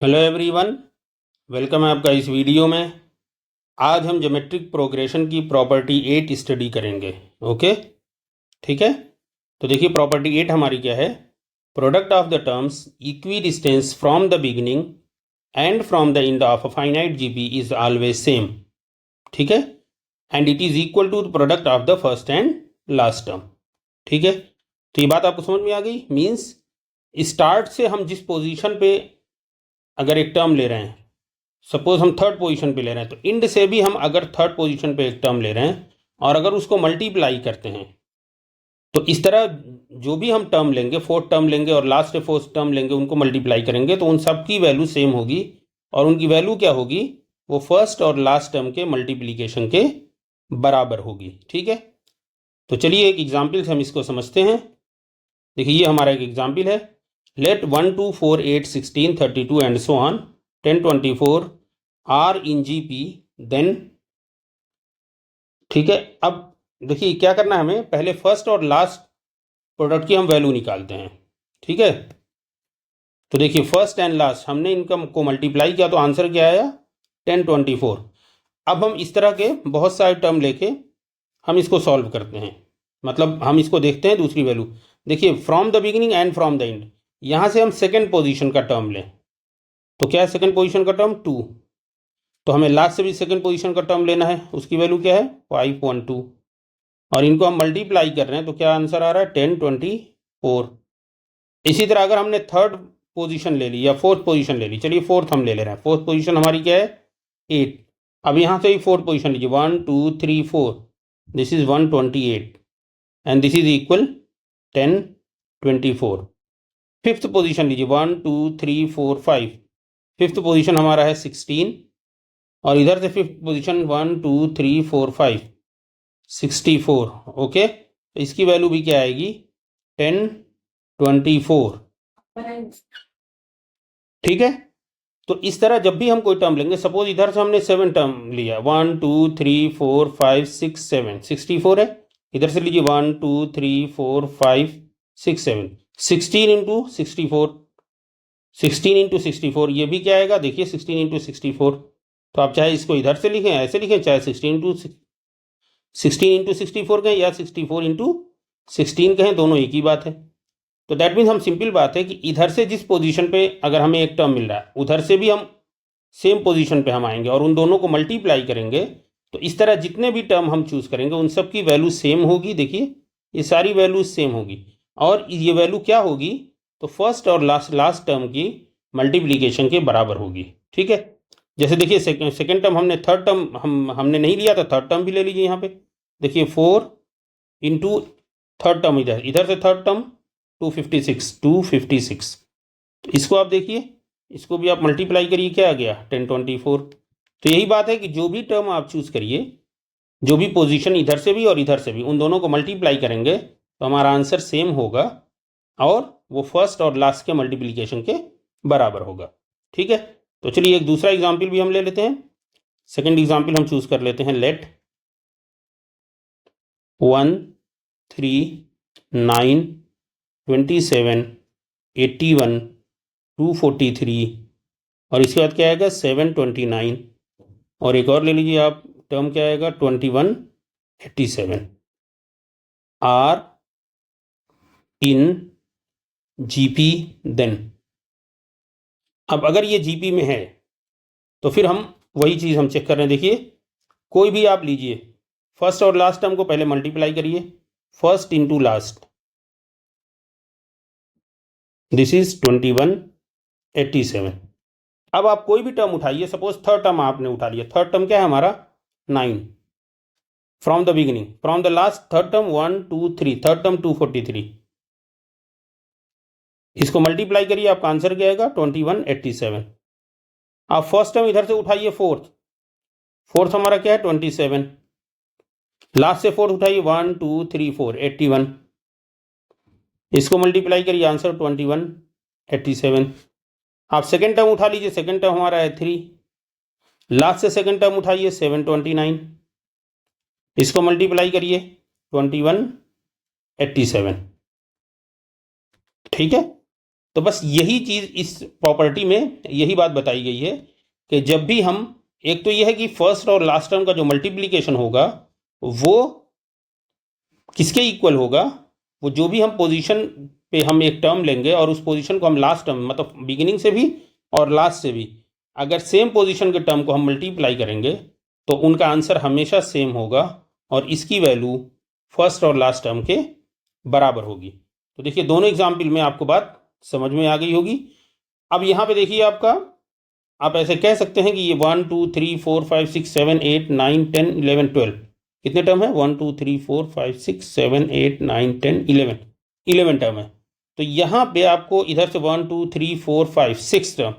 Hello everyone, welcome है आपका इस वीडियो में। आज हम ज्योमेट्रिक प्रोग्रेशन की प्रॉपर्टी 8 स्टडी करेंगे। ओके, ठीक है। तो देखिए प्रॉपर्टी 8 हमारी क्या है। Product of the terms equidistance from the beginning and from the end of a finite GP is always same. ठीक है, and it is equal to the product of the first and last term. ठीक है, तो ये बात आपको समझ में आ गई। मीन्स स्टार्ट से हम जिस पोजीशन पे अगर एक टर्म ले रहे हैं, सपोज हम थर्ड पोजीशन पे ले रहे हैं, तो इंड से भी हम अगर थर्ड पोजीशन पे एक टर्म ले रहे हैं और अगर उसको मल्टीप्लाई करते हैं, तो इस तरह जो भी हम टर्म लेंगे, फोर्थ टर्म लेंगे और लास्ट फोर्थ टर्म लेंगे, उनको मल्टीप्लाई करेंगे तो उन सब की वैल्यू सेम होगी। और उनकी वैल्यू क्या होगी, वो फर्स्ट और लास्ट टर्म के मल्टीप्लीकेशन के बराबर होगी। ठीक है, तो चलिए एक एग्जाम्पल से हम इसको समझते हैं। देखिए ये हमारा एक एग्जाम्पल है। Let 1 2 4 8 16 32 and so on 10 24 are in GP then. ठीक है, अब देखिए क्या करना है हमें, पहले फर्स्ट और लास्ट प्रोडक्ट की हम वैल्यू निकालते हैं। ठीक है, तो देखिए फर्स्ट एंड लास्ट हमने इनकम को मल्टीप्लाई किया तो आंसर क्या आया, 10 24। अब हम इस तरह के बहुत सारे टर्म लेके हम इसको सॉल्व करते हैं, मतलब हम इसको देखते हैं दूसरी वैल्यू। देखिए from the beginning and from the and, यहाँ से हम सेकेंड पोजीशन का टर्म लें तो क्या है, सेकेंड पोजीशन का टर्म 2। तो हमें लास्ट से भी सेकंड पोजीशन का टर्म लेना है, उसकी वैल्यू क्या है 5.2। और इनको हम मल्टीप्लाई कर रहे हैं तो क्या आंसर आ रहा है 10 24। इसी तरह अगर हमने थर्ड पोजीशन ले ली या फोर्थ पोजीशन ले ली, चलिए फोर्थ हम ले रहे हैं। फोर्थ पोजीशन हमारी क्या है 8। अब यहाँ से ही फोर्थ पोजीशन लीजिए 1 2 3 4, this is 128 and this is equal 10 24। Fifth position लीजिए 1 2 3 4 5, फिफ्थ पोजीशन हमारा है 16 और इधर से फिफ्थ पोजीशन 1 2 3 4 5 64। ओके, तो इसकी वैल्यू भी क्या आएगी 10 24। ठीक है, तो इस तरह जब भी हम कोई टर्म लेंगे, सपोज इधर से हमने 7 टर्म लिया 1 2 3 4 5 6 7 64 है। इधर से लीजिए 1 2 3 4 5 6 7 16 इंटू 64, 16 इंटू 64 ये भी क्या आएगा, देखिए 16 इंटू 64। तो आप चाहे इसको इधर से लिखें ऐसे लिखें, चाहे 16 इंटू 64 कहें या 64 इंटू 16 कहें, दोनों एक ही बात है। तो दैट मीन्स हम सिंपल बात है कि इधर से जिस पोजीशन पे अगर हमें एक टर्म मिल रहा है, उधर से भी हम सेम पोजीशन पे हम आएंगे और उन दोनों को मल्टीप्लाई करेंगे। तो इस तरह जितने भी टर्म हम चूज करेंगे उन सब की वैल्यू सेम होगी। देखिए ये सारी वैल्यू सेम होगी और ये वैल्यू क्या होगी, तो फर्स्ट और लास्ट टर्म की मल्टीप्लीकेशन के बराबर होगी। ठीक है, जैसे देखिए सेकेंड टर्म हमने, थर्ड टर्म हमने नहीं लिया, तो थर्ड टर्म भी ले लीजिए। यहाँ पे देखिए 4 इंटू थर्ड टर्म, इधर इधर से थर्ड टर्म 256। तो इसको आप देखिए, इसको भी आप मल्टीप्लाई करिए, क्या आ गया 10 24। तो यही बात है कि जो भी टर्म आप चूज करिए, जो भी पोजीशन इधर से भी और इधर से भी, उन दोनों को मल्टीप्लाई करेंगे तो हमारा आंसर सेम होगा और वो फर्स्ट और लास्ट के मल्टीप्लीकेशन के बराबर होगा। ठीक है, तो चलिए एक दूसरा एग्जाम्पल भी हम ले लेते हैं। सेकेंड एग्जाम्पल हम चूज कर लेते हैं। लेट 1 3 9 27 81 243 और इसके बाद क्या आएगा 729 और एक और ले लीजिए आप, टर्म क्या आएगा 2187 आर इन जीपी देन। अब अगर ये जीपी में है तो फिर हम वही चीज़ हम चेक कर रहे हैं। देखिए कोई भी आप लीजिए, फर्स्ट और लास्ट टर्म को पहले मल्टीप्लाई करिए, first into last, this is 2187। अब आप कोई भी टर्म उठाइए, सपोज थर्ड टर्म आपने उठा लिया, थर्ड टर्म क्या है हमारा 9 from the beginning, from the last third term 1 2 3, third term 243। इसको मल्टीप्लाई करिए, आपका आंसर क्या आएगा 2187। आप फर्स्ट टर्म इधर से उठाइए, फोर्थ, फोर्थ हमारा क्या है 27, लास्ट से फोर्थ उठाइए 1 2 3 4 81, इसको मल्टीप्लाई करिए, आंसर 2187। आप सेकेंड टर्म उठा लीजिए, सेकेंड टर्म हमारा है 3, लास्ट से सेकेंड टर्म उठाइए 729, इसको मल्टीप्लाई करिए 2187। ठीक है, तो बस यही चीज़ इस प्रॉपर्टी में यही बात बताई गई है कि जब भी हम, एक तो यह है कि फर्स्ट और लास्ट टर्म का जो मल्टीप्लिकेशन होगा वो किसके इक्वल होगा, वो जो भी हम पोजीशन पे हम एक टर्म लेंगे और उस पोजीशन को हम लास्ट टर्म मतलब बिगिनिंग से भी और लास्ट से भी अगर सेम पोजीशन के टर्म को हम मल्टीप्लाई करेंगे तो उनका आंसर हमेशा सेम होगा और इसकी वैल्यू फर्स्ट और लास्ट टर्म के बराबर होगी। तो देखिए दोनों एग्जाम्पल में आपको बात समझ में आ गई होगी। अब यहाँ पे देखिए आपका, आप ऐसे कह सकते हैं कि ये 1 2 3 4 5 6 7 8 9 10 11 12 कितने टर्म है, 1 2 3 4 5 6 7 8 9 10 11 टर्म है। तो यहाँ पे आपको इधर से 1 2 3 4 5 6 टर्म,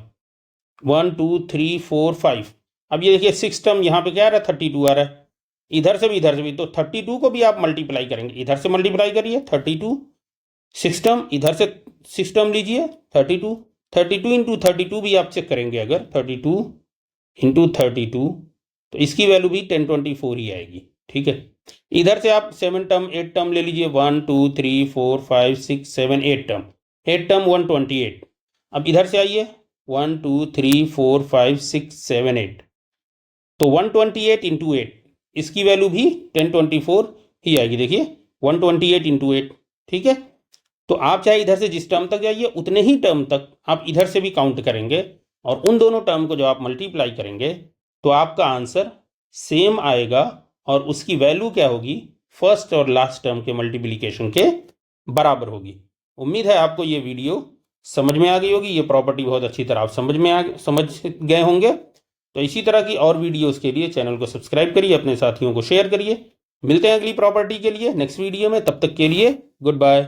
1 2 3 4 5, अब ये देखिए 6 टर्म यहाँ पे क्या आ रहा है, 32 आ रहा है। इधर से भी तो 32 को भी आप मल्टीप्लाई करेंगे, इधर से मल्टीप्लाई करिए 32, 6 टर्म इधर से 6 टर्म लीजिए 32 इंटू 32 भी आप चेक करेंगे, अगर 32 इंटू 32 तो इसकी वैल्यू भी 1024 ही आएगी। ठीक है, इधर से आप 7 टर्म 8 टर्म ले लीजिए, 1 2 3 4 5 6 7 8 टर्म, 8 टर्म 128। अब इधर से आइए 1 2 3 4 5 6 7 8, तो 128 इंटू 8 इसकी वैल्यू भी 1024 ही आएगी। देखिए 128 इंटू 8, ठीक है। तो आप चाहे इधर से जिस टर्म तक जाइए उतने ही टर्म तक आप इधर से भी काउंट करेंगे और उन दोनों टर्म को जो आप मल्टीप्लाई करेंगे तो आपका आंसर सेम आएगा और उसकी वैल्यू क्या होगी, फर्स्ट और लास्ट टर्म के मल्टीप्लिकेशन के बराबर होगी। उम्मीद है आपको ये वीडियो समझ में आ गई होगी, ये प्रॉपर्टी बहुत अच्छी तरह आप समझ गए होंगे। तो इसी तरह की और वीडियोस के लिए चैनल को सब्सक्राइब करिए, अपने साथियों को शेयर करिए। मिलते हैं अगली प्रॉपर्टी के लिए नेक्स्ट वीडियो में, तब तक के लिए गुड बाय।